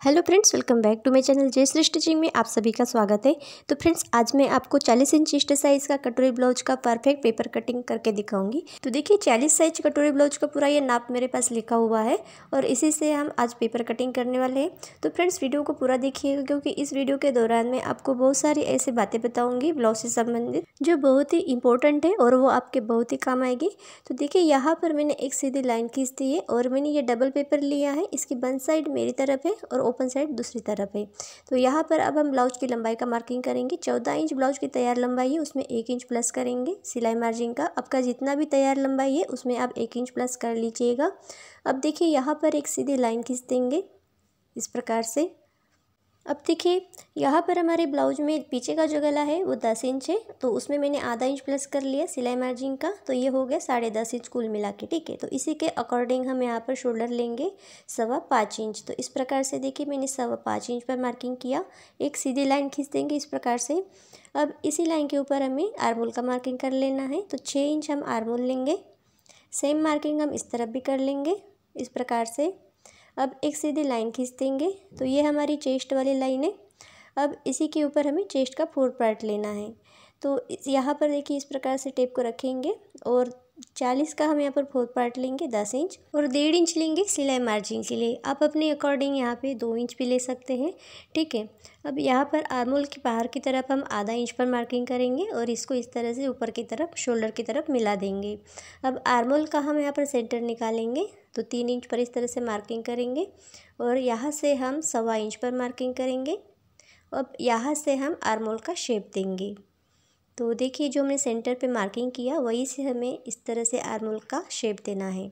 Hello friends, welcome back to my channel Jayshree stitching में आप सभी का स्वागत है। तो फ्रेंड्स, आज मैं आपको 40 इंच चेस्ट साइज़ का कटोरी ब्लाउज का परफेक्ट पेपर कटिंग करके दिखाऊंगी। तो देखिए, 40 साइज कटोरी ब्लाउज का पूरा ये नाप मेरे पास लिखा हुआ है और इसी से हम आज पेपर कटिंग करने वाले हैं। तो फ्रेंड्स, वीडियो को पूरा देखिएगा क्योंकि इस वीडियो के दौरान मैं आपको बहुत सारी ऐसी बातें बताऊँगी ब्लाउज से संबंधित जो बहुत ही इंपॉर्टेंट है और वो आपके बहुत ही काम आएगी। तो देखिए, यहाँ पर मैंने एक सीधी लाइन खींच दी है और मैंने ये डबल पेपर लिया है। इसकी वन साइड मेरी तरफ है और ओपन साइड दूसरी तरफ है। तो यहाँ पर अब हम ब्लाउज की लंबाई का मार्किंग करेंगे। 14 इंच ब्लाउज की तैयार लंबाई है, उसमें 1 इंच प्लस करेंगे सिलाई मार्जिन का। आपका जितना भी तैयार लंबाई है उसमें आप 1 इंच प्लस कर लीजिएगा। अब देखिए, यहाँ पर एक सीधी लाइन खींच देंगे इस प्रकार से। अब देखिए, यहाँ पर हमारे ब्लाउज में पीछे का जो गला है वो 10 इंच है, तो उसमें मैंने आधा इंच प्लस कर लिया सिलाई मार्जिन का, तो ये हो गया 10.5 इंच कुल मिला के। ठीक है, तो इसी के अकॉर्डिंग हम यहाँ पर शोल्डर लेंगे 5.25 इंच। तो इस प्रकार से देखिए, मैंने 5.25 इंच पर मार्किंग किया। एक सीधी लाइन खींच देंगे इस प्रकार से। अब इसी लाइन के ऊपर हमें आर्मोल का मार्किंग कर लेना है, तो 6 इंच हम आर्मोल लेंगे। सेम मार्किंग हम इस तरफ भी कर लेंगे इस प्रकार से। अब एक सीधी लाइन खींच देंगे, तो ये हमारी चेस्ट वाली लाइन है। अब इसी के ऊपर हमें चेस्ट का 4 पार्ट लेना है। तो यहाँ पर देखिए, इस प्रकार से टेप को रखेंगे और 40 का हम यहाँ पर 4 पार्ट लेंगे 10 इंच और 1.5 इंच लेंगे सिलाई मार्जिन के लिए। आप अपने अकॉर्डिंग यहाँ पे 2 इंच भी ले सकते हैं। ठीक है, अब यहाँ पर आर्मोल के बाहर की तरफ हम आधा इंच पर मार्किंग करेंगे और इसको इस तरह से ऊपर की तरफ शोल्डर की तरफ मिला देंगे। अब आर्मोल का हम यहाँ पर सेंटर निकालेंगे, तो 3 इंच पर इस तरह से मार्किंग करेंगे और यहाँ से हम 1.25 इंच पर मार्किंग करेंगे। अब यहाँ से हम आर्मोल का शेप देंगे। तो देखिए, जो हमने सेंटर पे मार्किंग किया वहीं से हमें इस तरह से आर्मोल का शेप देना है।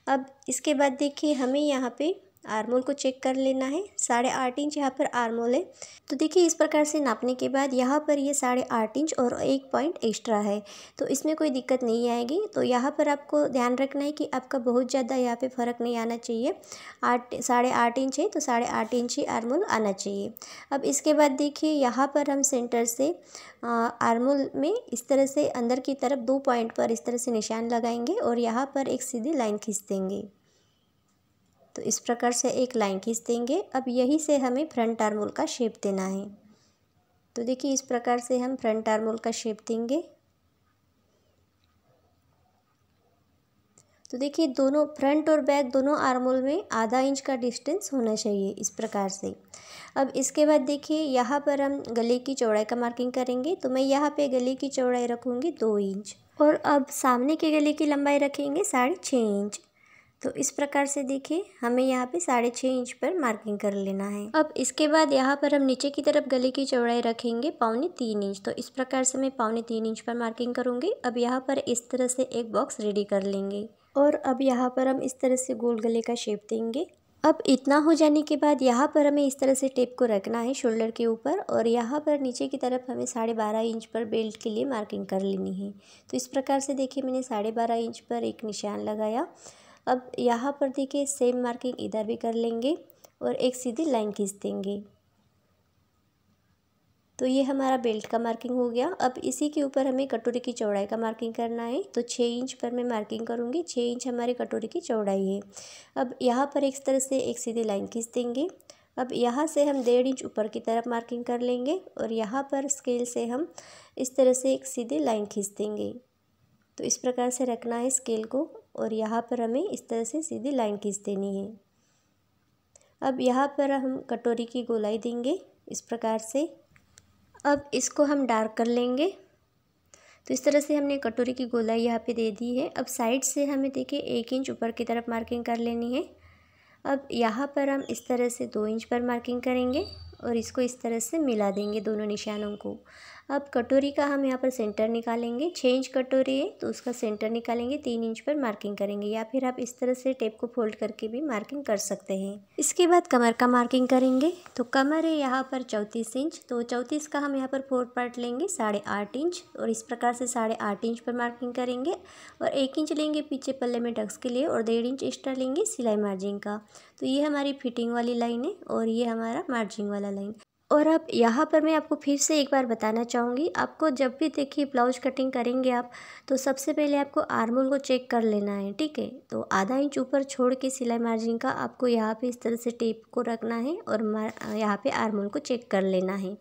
अब इसके बाद देखिए, हमें यहाँ पे आर्मोल को चेक कर लेना है। 8.5 इंच यहाँ पर आर्मोल है। तो देखिए, इस प्रकार से नापने के बाद यहाँ पर ये 8.5 इंच और 1 पॉइंट एक्स्ट्रा है, तो इसमें कोई दिक्कत नहीं आएगी। तो यहाँ पर आपको ध्यान रखना है कि आपका बहुत ज़्यादा यहाँ पे फ़र्क नहीं आना चाहिए। 8.5 इंच है तो 8.5 इंच ही आर्मोल आना चाहिए। अब इसके बाद देखिए, यहाँ पर हम सेंटर से आर्मोल में इस तरह से अंदर की तरफ 2 पॉइंट पर इस तरह से निशान लगाएंगे और यहाँ पर एक सीधी लाइन खींच देंगे। तो इस प्रकार से एक लाइन खींच देंगे। अब यहीं से हमें फ्रंट आर्मोल का शेप देना है। तो देखिए, इस प्रकार से हम फ्रंट आर्मोल का शेप देंगे। तो देखिए, दोनों फ्रंट और बैक दोनों आर्मोल में आधा इंच का डिस्टेंस होना चाहिए इस प्रकार से। अब इसके बाद देखिए, यहाँ पर हम गले की चौड़ाई का मार्किंग करेंगे। तो मैं यहाँ पे गले की चौड़ाई रखूँगी 2 इंच और अब सामने के गले की लंबाई रखेंगे 6.5 इंच। तो इस प्रकार से देखिए, हमें यहाँ पे 6.5 इंच पर मार्किंग कर लेना है। अब इसके बाद यहाँ पर हम नीचे की तरफ गले की चौड़ाई रखेंगे 2.25 इंच। तो इस प्रकार से मैं 2.25 इंच पर मार्किंग करूँगी। अब यहाँ पर इस तरह से एक बॉक्स रेडी कर लेंगे और अब यहाँ पर हम इस तरह से गोल गले का शेप देंगे। अब इतना हो जाने के बाद यहाँ पर हमें इस तरह से टेप को रखना है शोल्डर के ऊपर और यहाँ पर नीचे की तरफ हमें 12.5 इंच पर बेल्ट के लिए मार्किंग कर लेनी है। तो इस प्रकार से देखिए, मैंने 12.5 इंच पर एक निशान लगाया। अब यहाँ पर देखिए, सेम मार्किंग इधर भी कर लेंगे और एक सीधी लाइन खींच देंगे। तो ये हमारा बेल्ट का मार्किंग हो गया। अब इसी के ऊपर हमें कटोरी की चौड़ाई का मार्किंग करना है। तो 6 इंच पर मैं मार्किंग करूँगी। 6 इंच हमारी कटोरी की चौड़ाई है। अब यहाँ पर इस तरह से एक सीधी लाइन खींच देंगे। अब यहाँ से हम 1.5 इंच ऊपर की तरफ मार्किंग कर लेंगे और यहाँ पर स्केल से हम इस तरह से एक सीधी लाइन खींच देंगे। तो इस प्रकार से रखना है स्केल को और यहाँ पर हमें इस तरह से सीधी लाइन खींच देनी है। अब यहाँ पर हम कटोरी की गोलाई देंगे इस प्रकार से। अब इसको हम डार्क कर लेंगे। तो इस तरह से हमने कटोरी की गोलाई यहाँ पे दे दी है। अब साइड से हमें देखिए 1 इंच ऊपर की तरफ मार्किंग कर लेनी है। अब यहाँ पर हम इस तरह से 2 इंच पर मार्किंग करेंगे और इसको इस तरह से मिला देंगे दोनों निशानों को। अब कटोरी का हम यहाँ पर सेंटर निकालेंगे। 6 इंच कटोरी है तो उसका सेंटर निकालेंगे, 3 इंच पर मार्किंग करेंगे या फिर आप इस तरह से टेप को फोल्ड करके भी मार्किंग कर सकते हैं। इसके बाद कमर का मार्किंग करेंगे। तो कमर है यहाँ पर 34 इंच, तो 34 का हम यहाँ पर 4 पार्ट लेंगे 8.5 इंच और इस प्रकार से 8.5 इंच पर मार्किंग करेंगे और 1 इंच लेंगे पीछे पल्ले में टक्स के लिए और 1.5 इंच एक्स्ट्रा लेंगे सिलाई मार्जिन का। तो ये हमारी फिटिंग वाली लाइन है और ये हमारा मार्जिन वाला लाइन। और अब यहाँ पर मैं आपको फिर से एक बार बताना चाहूँगी, आपको जब भी देखिए ब्लाउज कटिंग करेंगे आप, तो सबसे पहले आपको आर्म होल को चेक कर लेना है, ठीक है। तो आधा इंच ऊपर छोड़ के सिलाई मार्जिन का आपको यहाँ पे इस तरह से टेप को रखना है और यहाँ पे आर्म होल को चेक कर लेना है।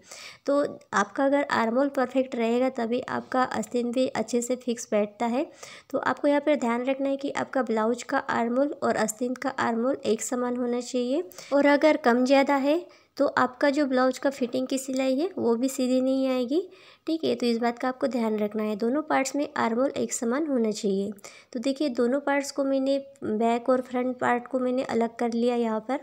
तो आपका अगर आर्म होल परफेक्ट रहेगा तभी आपका आस्तीन भी अच्छे से फिक्स बैठता है। तो आपको यहाँ पर ध्यान रखना है कि आपका ब्लाउज का आर्म होल और आस्तीन का आर्म होल एक समान होना चाहिए, और अगर कम ज़्यादा है तो आपका जो ब्लाउज का फिटिंग की सिलाई है वो भी सीधी नहीं आएगी, ठीक है। तो इस बात का आपको ध्यान रखना है, दोनों पार्ट्स में आर्म होल एक समान होना चाहिए। तो देखिए दोनों पार्ट्स को मैंने, बैक और फ्रंट पार्ट को मैंने अलग कर लिया यहाँ पर।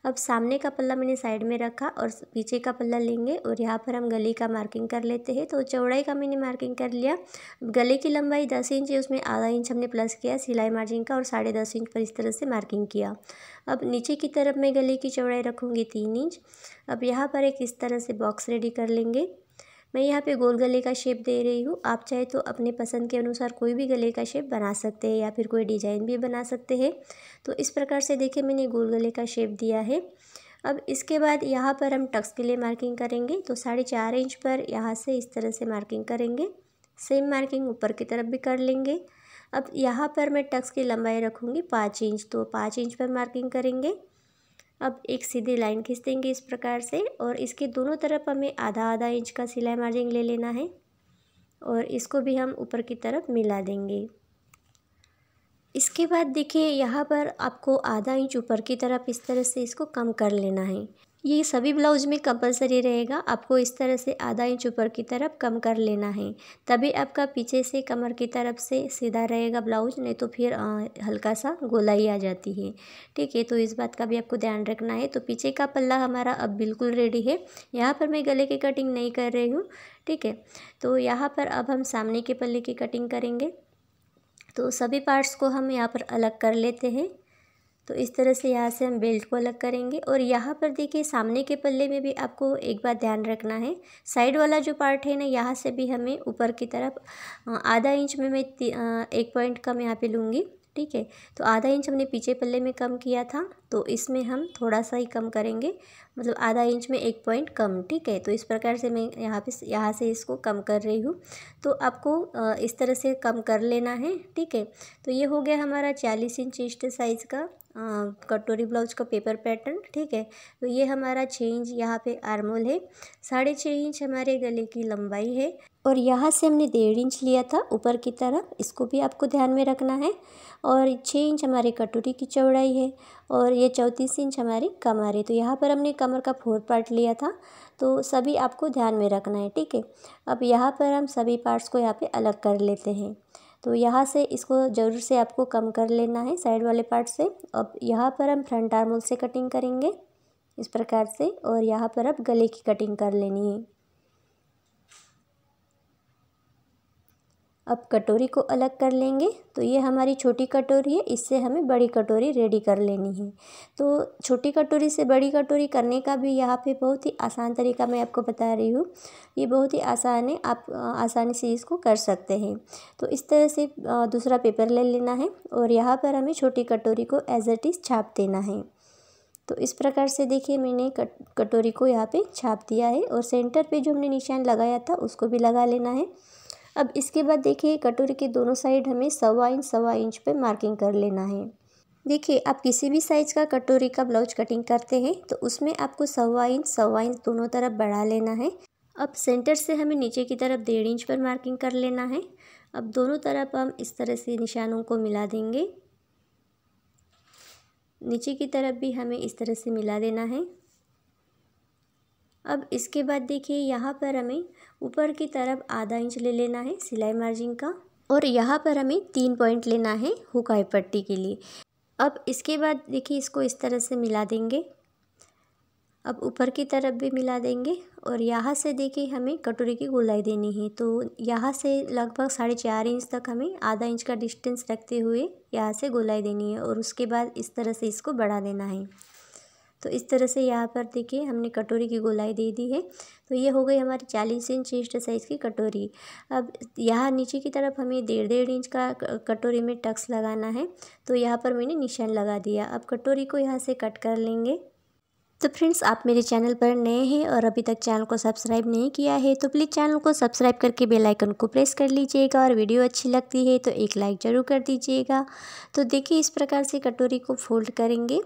अब सामने का पल्ला मैंने साइड में रखा और पीछे का पल्ला लेंगे और यहाँ पर हम गले का मार्किंग कर लेते हैं। तो चौड़ाई का मैंने मार्किंग कर लिया। गले की लंबाई 10 इंच है, उसमें आधा इंच हमने प्लस किया सिलाई मार्जिन का और 10.5 इंच पर इस तरह से मार्किंग किया। अब नीचे की तरफ मैं गले की चौड़ाई रखूँगी 3 इंच। अब यहाँ पर एक इस तरह से बॉक्स रेडी कर लेंगे। मैं यहाँ पे गोल गले का शेप दे रही हूँ, आप चाहे तो अपने पसंद के अनुसार कोई भी गले का शेप बना सकते हैं या फिर कोई डिजाइन भी बना सकते हैं। तो इस प्रकार से देखिए मैंने गोल गले का शेप दिया है। अब इसके बाद यहाँ पर हम टक्स के लिए मार्किंग करेंगे। तो 4.5 इंच पर यहाँ से इस तरह से मार्किंग करेंगे। सेम मार्किंग ऊपर की तरफ भी कर लेंगे। अब यहाँ पर मैं टक्स की लंबाई रखूँगी 5 इंच, तो 5 इंच पर मार्किंग करेंगे। अब एक सीधी लाइन खींच देंगे इस प्रकार से, और इसके दोनों तरफ हमें आधा आधा इंच का सिलाई मार्जिन ले लेना है और इसको भी हम ऊपर की तरफ मिला देंगे। इसके बाद देखिए यहाँ पर आपको आधा इंच ऊपर की तरफ इस तरह से इसको कम कर लेना है। ये सभी ब्लाउज में कंपलसरी रहेगा, आपको इस तरह से आधा इंच ऊपर की तरफ कम कर लेना है, तभी आपका पीछे से कमर की तरफ से सीधा रहेगा ब्लाउज, नहीं तो फिर हल्का सा गोलाई आ जाती है, ठीक है। तो इस बात का भी आपको ध्यान रखना है। तो पीछे का पल्ला हमारा अब बिल्कुल रेडी है। यहाँ पर मैं गले की कटिंग नहीं कर रही हूँ, ठीक है। तो यहाँ पर अब हम सामने के पल्ले की कटिंग करेंगे। तो सभी पार्ट्स को हम यहाँ पर अलग कर लेते हैं। तो इस तरह से यहाँ से हम बेल्ट को अलग करेंगे, और यहाँ पर देखिए सामने के पल्ले में भी आपको एक बात ध्यान रखना है, साइड वाला जो पार्ट है ना, यहाँ से भी हमें ऊपर की तरफ आधा इंच में मैं 1 पॉइंट कम यहाँ पे लूँगी, ठीक है। तो आधा इंच हमने पीछे पल्ले में कम किया था, तो इसमें हम थोड़ा सा ही कम करेंगे, मतलब आधा इंच में 1 पॉइंट कम, ठीक है। तो इस प्रकार से मैं यहाँ से इसको कम कर रही हूँ। तो आपको इस तरह से कम कर लेना है, ठीक है। तो ये हो गया हमारा 40 इंच चेस्ट साइज़ का कटोरी ब्लाउज का पेपर पैटर्न, ठीक है। तो ये हमारा 6 इंच यहाँ पे आर्म होल है, 6.5 इंच हमारे गले की लंबाई है, और यहाँ से हमने 1.5 इंच लिया था ऊपर की तरफ, इसको भी आपको ध्यान में रखना है। और 6 इंच हमारी कटोरी की चौड़ाई है, और ये 34 इंच हमारी कमर है। तो यहाँ पर हमने कमर का 4 पार्ट लिया था, तो सभी आपको ध्यान में रखना है, ठीक है। अब यहाँ पर हम सभी पार्ट्स को यहाँ पे अलग कर लेते हैं। तो यहाँ से इसको ज़रूर से आपको कम कर लेना है साइड वाले पार्ट से। अब यहाँ पर हम फ्रंट आर्म होल से कटिंग करेंगे इस प्रकार से, और यहाँ पर अब गले की कटिंग कर लेनी है। अब कटोरी को अलग कर लेंगे। तो ये हमारी छोटी कटोरी है, इससे हमें बड़ी कटोरी रेडी कर लेनी है। तो छोटी कटोरी से बड़ी कटोरी करने का भी यहाँ पे बहुत ही आसान तरीका मैं आपको बता रही हूँ। ये बहुत ही आसान है, आप आसानी से इसको कर सकते हैं। तो इस तरह से दूसरा पेपर ले लेना है, और यहाँ पर हमें छोटी कटोरी को एज इट इज़ छाप देना है। तो इस प्रकार से देखिए मैंने कटोरी को यहाँ पे छाप दिया है, और सेंटर पे जो हमने निशान लगाया था उसको भी लगा लेना है। अब इसके बाद देखिए कटोरी के दोनों साइड हमें 1.25 इंच पे मार्किंग कर लेना है। देखिए आप किसी भी साइज़ का कटोरी का ब्लाउज कटिंग करते हैं तो उसमें आपको 1.25 इंच दोनों तरफ बढ़ा लेना है। अब सेंटर से हमें नीचे की तरफ 1.5 इंच पर मार्किंग कर लेना है। अब दोनों तरफ हम इस तरह से निशानों को मिला देंगे, नीचे की तरफ भी हमें इस तरह से मिला देना है। अब इसके बाद देखिए यहाँ पर हमें ऊपर की तरफ आधा इंच ले लेना है सिलाई मार्जिन का, और यहाँ पर हमें 3 पॉइंट लेना है हुक हाई पट्टी के लिए। अब इसके बाद देखिए इसको इस तरह से मिला देंगे, अब ऊपर की तरफ भी मिला देंगे, और यहाँ से देखिए हमें कटोरी की गोलाई देनी है। तो यहाँ से लगभग 4.5 इंच तक हमें आधा इंच का डिस्टेंस रखते हुए यहाँ से गोलाई देनी है, और उसके बाद इस तरह से इसको बढ़ा देना है। तो इस तरह से यहाँ पर देखिए हमने कटोरी की गोलाई दे दी है। तो ये हो गई हमारी 40 इंच चेस्ट साइज़ की कटोरी। अब यहाँ नीचे की तरफ हमें 1.5 इंच का कटोरी में टक्स लगाना है, तो यहाँ पर मैंने निशान लगा दिया। अब कटोरी को यहाँ से कट कर लेंगे। तो फ्रेंड्स, आप मेरे चैनल पर नए हैं और अभी तक चैनल को सब्सक्राइब नहीं किया है तो प्लीज़ चैनल को सब्सक्राइब करके बेल आइकन को प्रेस कर लीजिएगा, और वीडियो अच्छी लगती है तो एक लाइक ज़रूर कर दीजिएगा। तो देखिए इस प्रकार से कटोरी को फोल्ड करेंगे,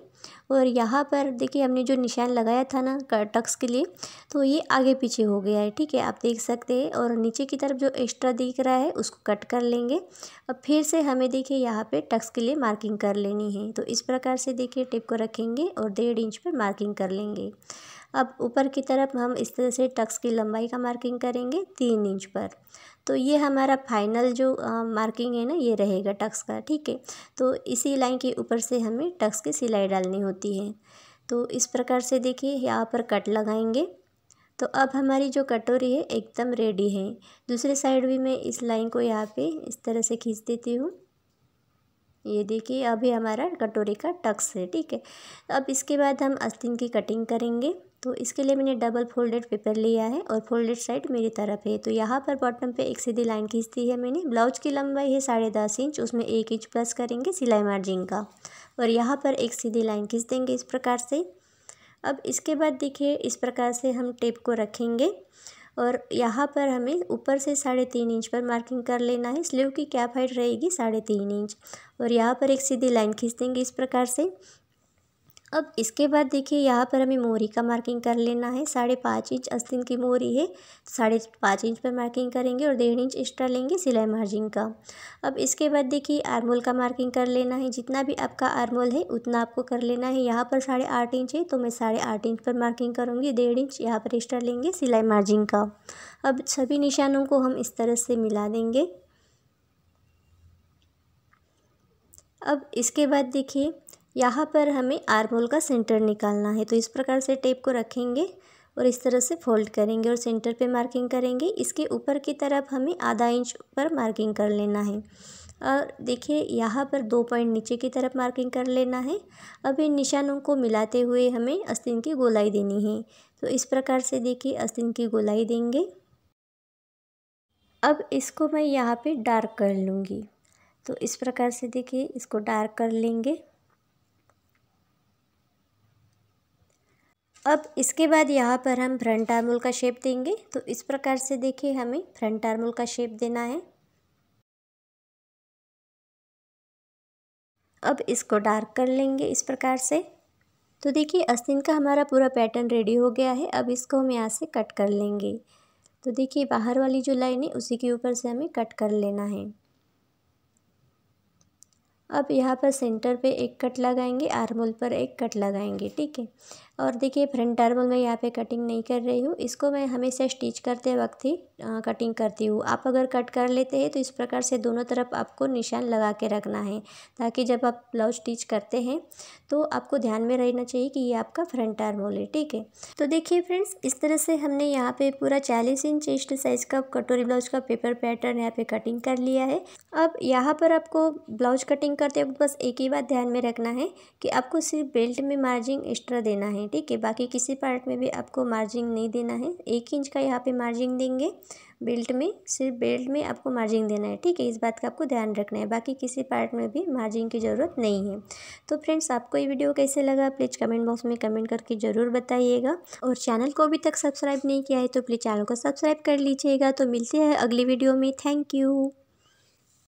और यहाँ पर देखिए हमने जो निशान लगाया था ना टक्स के लिए, तो ये आगे पीछे हो गया है। ठीक है, आप देख सकते हैं। और नीचे की तरफ जो एक्स्ट्रा दिख रहा है उसको कट कर लेंगे। अब फिर से हमें देखिए यहाँ पे टक्स के लिए मार्किंग कर लेनी है। तो इस प्रकार से देखिए टेप को रखेंगे और 1.5 इंच पर मार्किंग कर लेंगे। अब ऊपर की तरफ हम इस तरह से टक्स की लंबाई का मार्किंग करेंगे 3 इंच पर। तो ये हमारा फाइनल जो मार्किंग है ना, ये रहेगा टक्स का। ठीक है, तो इसी लाइन के ऊपर से हमें टक्स की सिलाई डालनी होती है। तो इस प्रकार से देखिए यहाँ पर कट लगाएंगे। तो अब हमारी जो कटोरी है एकदम रेडी है। दूसरे साइड भी मैं इस लाइन को यहाँ पे इस तरह से खींच देती हूँ। ये देखिए अभी हमारा कटोरी का टक्स है। ठीक है, अब इसके बाद हम आस्तीन की कटिंग करेंगे। तो इसके लिए मैंने डबल फोल्डेड पेपर लिया है और फोल्डेड साइड मेरी तरफ है। तो यहाँ पर बॉटम पे एक सीधी लाइन खींच दी है मैंने। ब्लाउज की लंबाई है 10.5 इंच, उसमें 1 इंच प्लस करेंगे सिलाई मार्जिन का, और यहाँ पर एक सीधी लाइन खींच देंगे इस प्रकार से। अब इसके बाद देखिए इस प्रकार से हम टेप को रखेंगे, और यहाँ पर हमें ऊपर से 3.5 इंच पर मार्किंग कर लेना है। स्लीव की कैप हाइट रहेगी 3.5 इंच, और यहाँ पर एक सीधी लाइन खींच देंगे इस प्रकार से। अब इसके बाद देखिए यहाँ पर हमें मोहरी का मार्किंग कर लेना है। 5.5 इंच आस्तीन की मोहरी है, 5.5 इंच पर मार्किंग करेंगे और 1.5 इंच एक्स्ट्रा लेंगे सिलाई मार्जिन का। अब इसके बाद देखिए आर्मोल का मार्किंग कर लेना है। जितना भी आपका आर्मोल है उतना आपको कर लेना है। यहाँ पर 8.5 इंच है तो मैं 8.5 इंच पर मार्किंग करूँगी। 1.5 इंच यहाँ पर एक्स्ट्रा लेंगे सिलाई मार्जिन का। अब सभी निशानों को हम इस तरह से मिला देंगे। अब इसके बाद देखिए यहाँ पर हमें आर्महोल का सेंटर निकालना है। तो इस प्रकार से टेप को रखेंगे और इस तरह से फोल्ड करेंगे और सेंटर पे मार्किंग करेंगे। इसके ऊपर की तरफ हमें आधा इंच पर मार्किंग कर लेना है। और देखिए यहाँ पर 2 पॉइंट नीचे की तरफ मार्किंग कर लेना है। अब इन निशानों को मिलाते हुए हमें आस्तीन की गोलाई देनी है। तो इस प्रकार से देखिए आस्तीन की गोलाई देंगे। अब इसको मैं यहाँ पे डार्क कर लूँगी। तो इस प्रकार से देखिए इसको डार्क कर लेंगे। अब इसके बाद यहाँ पर हम फ्रंट आर्महोल का शेप देंगे। तो इस प्रकार से देखिए हमें फ्रंट आर्महोल का शेप देना है। अब इसको डार्क कर लेंगे इस प्रकार से। तो देखिए आस्तीन का हमारा पूरा पैटर्न रेडी हो गया है। अब इसको हम यहाँ से कट कर लेंगे। तो देखिए बाहर वाली जो लाइन है उसी के ऊपर से हमें कट कर लेना है। अब यहाँ पर सेंटर पे एक कट लगाएंगे, आर्महोल पर एक कट लगाएंगे। ठीक है, और देखिए फ्रंट आर्महोल में यहाँ पे कटिंग नहीं कर रही हूँ। इसको मैं हमेशा स्टिच करते वक्त ही कटिंग करती हूँ। आप अगर कट कर लेते हैं तो इस प्रकार से दोनों तरफ आपको निशान लगा के रखना है, ताकि जब आप ब्लाउज स्टिच करते हैं तो आपको ध्यान में रहना चाहिए कि ये आपका फ्रंट आर्महोल है। ठीक है, तो देखिए फ्रेंड्स इस तरह से हमने यहाँ पे पूरा 40 इंच चेस्ट साइज़ का कटोरी ब्लाउज का पेपर पैटर्न यहाँ पे कटिंग कर लिया है। अब यहाँ पर आपको ब्लाउज कटिंग करते वक्त बस एक ही बात ध्यान में रखना है कि आपको सिर्फ बेल्ट में मार्जिन एक्स्ट्रा देना है। ठीक है, बाकी किसी पार्ट में भी आपको मार्जिन नहीं देना है। 1 इंच का यहाँ पे मार्जिन देंगे बेल्ट में, सिर्फ बेल्ट में आपको मार्जिन देना है। ठीक है, इस बात का आपको ध्यान रखना है, बाकी किसी पार्ट में भी मार्जिन की ज़रूरत नहीं है। तो फ्रेंड्स आपको ये वीडियो कैसे लगा प्लीज़ कमेंट बॉक्स में कमेंट करके ज़रूर बताइएगा, और चैनल को अभी तक सब्सक्राइब नहीं किया है तो प्लीज़ चैनल को सब्सक्राइब कर लीजिएगा। तो मिलते हैं अगली वीडियो में। Thank you.